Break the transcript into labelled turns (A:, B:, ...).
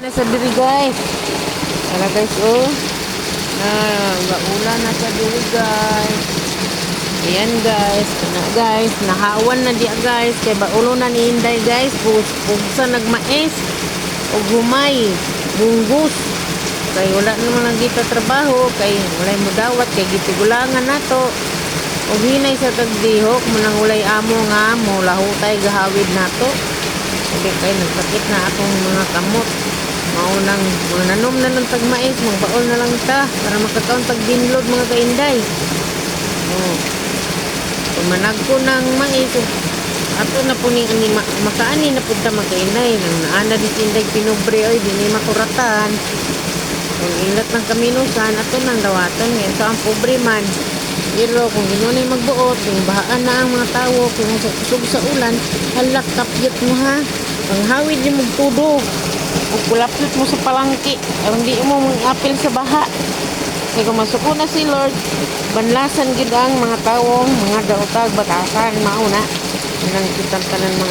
A: Nasa diri guys. Wala guys oh. Ulan na sa diri guys. Ayan guys, guys, nahawan na diya guys. Kay baulo na ni Inday guys. Pugsa nagmais o humay, bunggus. Kay wala naman lang kita trabaho. Kay wala mo dawat. Kay gitigulangan na to. O hinay sa tagdihok. Munang ulay amo nga mo. Lahutay gahawid na to. Kasi kay nagsakit na akong mga kamot. Maunang mga nanom na ng tagmais. Magbaol na lang ta. Para makakaon tagdinlod mga kainday. Oh. Kung managko ng mais. Ato na po ni makaani na po ta makainay. Naana di tinday pinobre. Ay di ni makuratan. Kung ilat ng kaminusan. Ato nang dawatan. Ngayon sa ang pobre man. Pero kung ginunay magbuot. Kung bahaan na ang mga tao. Kung kusog sa ulan. Halak kapyot mo ha. Ang hawid yung magtudog. O kulapit mo sa palangki. Hindi mo mag-apil sa baha. Kaya kung masuko na si Lord, banlasan gid ang mga tawong, mga daotag, batasan, mauna. Nang kitang tanan mga